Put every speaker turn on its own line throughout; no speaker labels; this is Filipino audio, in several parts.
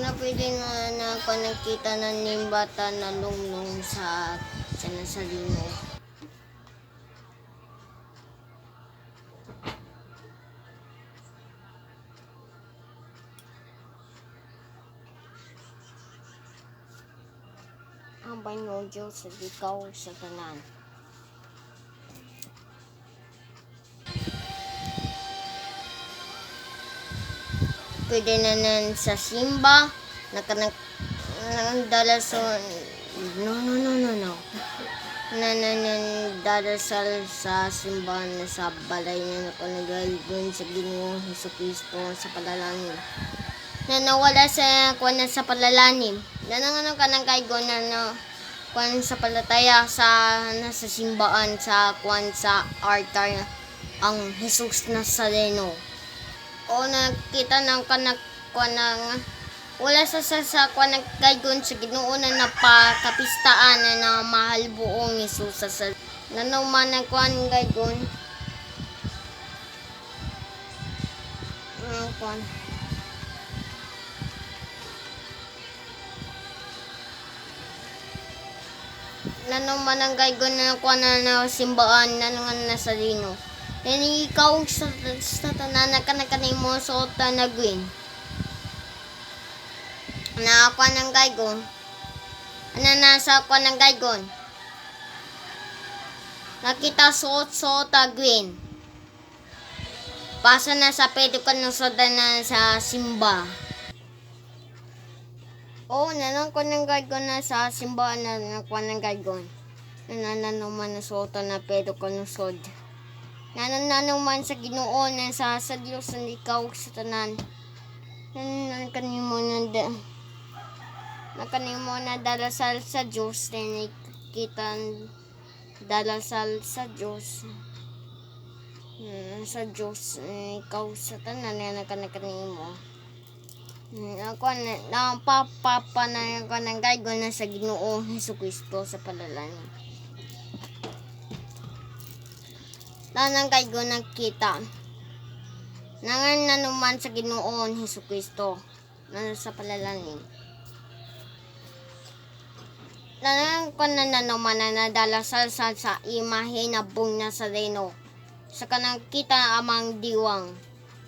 Kana pwede na ako nakita ng nimbata na lunglong sa Nazareno. Ang banyo Diyos sa ikaw sa tanan. Pwede na sa simba, dalasal, no. Dalasal sa simbahan na sa balay na nakanagaligon sa Ginoong Hesukristo sa palalangin. Na nawala sa kuwan sa palalanim. Nananganong ka ng kaigo na kuwan sa palataya sa nasa simbahan sa kuwan sa altar ang Jesus Nazareno. O nakita ng kuwan ng wala sa kuwan ng kaigon sa Ginoo na napakapistaan na mahal buong Jesus sa nanuman ng kuwan ng kaigon. Kuwan. Nanuman ang kaigon na kuwan na simbahan na Nazareno. Then ikaw sa tanan na kanimo suot na green. Na kuwan ng kaigon. Nasa kuwan ng kaigon. Nakita suot green. Pasa na sa pwede ka nusodan na sa simba. Nanang ko ng kaigon na sa simba na kuwan ng kaigon. Nanuman na suot na pwede ka nusod. Nanuman sa Ginoo na sa Diyos na ikaw sa tanan. Nakanimo na dalasal sa Diyos na nakita dalasal sa Diyos. Sa Diyos ikaw sa tanan na nakanimo. Ako na papa na ako ng kaigon na sa Ginoo Hesukristo sa palalangin. Nanang kaigon nakita. Nangan nanuman sa Ginoo Hesukristo na sa palalangin. Nanang ko na nanuman na nadalasal sa imahe na buong Nazareno. Sa kanang kita amang diwang.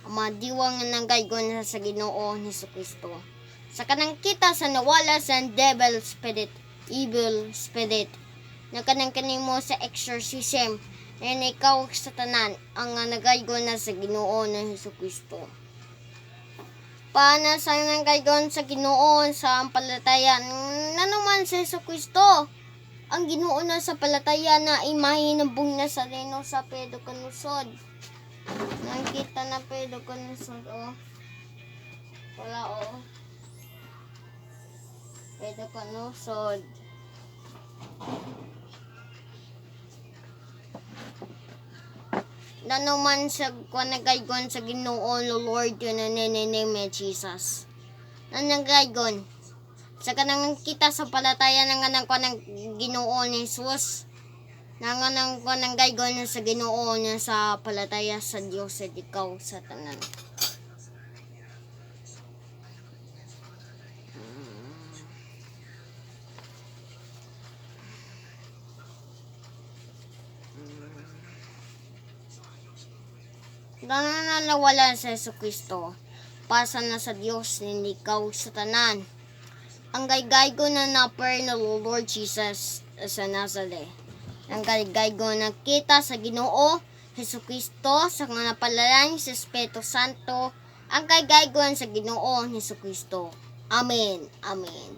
Ang diwang ng kaigon sa Ginoo Hesukristo. Sa kanang kita sa nawala sa evil spirit. Na kanang kanimo sa exorcism. And ikaw sa tanan ang nagaygon na sa Ginoo na Hesukristo. Paano sa nagaygon sa Ginoo sa palataya nanuman sa Hesukristo? Ang Ginoo na sa palataya na imahe ng buong Nazareno sa pedo kanusod. Nakita na pedo kanusod Wala pedo kanusod. Nanuman sa kuanagaygon sa Ginoo Lord yun na name Jesus. Nanagaygon. Sa kanang kita sa palataya ng kanang Ginoo ni Jesus. Nanganang kuanagaygon sa Ginoo niya sa palataya sa Dios at ikaw sa tanan. Nananawala sa Hesukristo. Pasa na sa Dios ni ikaw sa tanan. Ang gaygaygo na naper na Lord Jesus sa Nazareth. Ang gaygaygo na kita sa Ginoo Hesukristo sa mga napalalang sa Espiritu Santo. Ang gaygaygo sa Ginoo Hesukristo. Amen. Amen.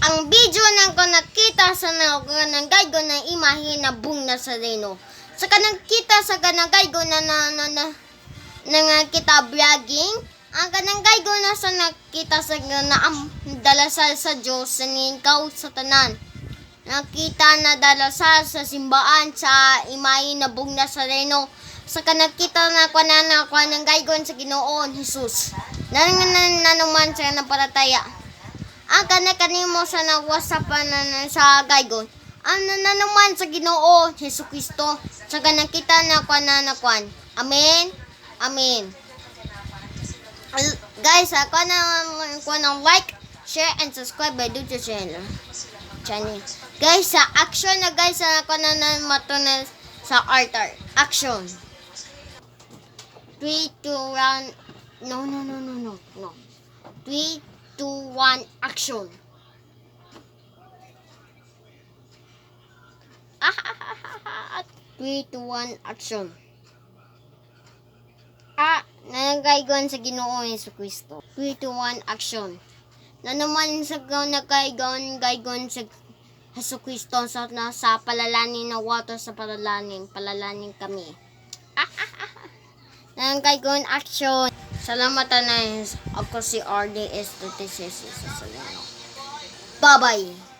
Ang video nang ko nakita sa nanggaygo na imahe na buong Nazareno. Sa kanang kita sa kanang kaigo na kita vlogging, ang kanang kaigo na sa nakita sa dalasal sa Diyos sa ikaw sa tanan. Nakita na dalasal sa simbahan sa imahe na buong Nazareno. Sa kanang kita na kanang kaigon sa Ginoo Jesus. Nanuman sa napalataya. Ang kanimo sa nagwasapan sa kaigon. Ang nanuman sa Ginoo Hesukristo. Sa kanang kita na kwan. Amen. Amen. Guys, ako na like, share, and subscribe by Duty Channel. Guys, sa action na guys, ako na matunan sa altar. Action. 3, 2, 1. No. 3, 2, 1, action. 3, 2, 1, action. Nanagaygon sa Ginoo Jesucristo. 3, 2, 1, action. Na naman sa gaygon sa Jesucristo sa palalanin na water sa palalanin kami. Nanagaygon, action. Salamat na ako si RDS 36. Bye-bye.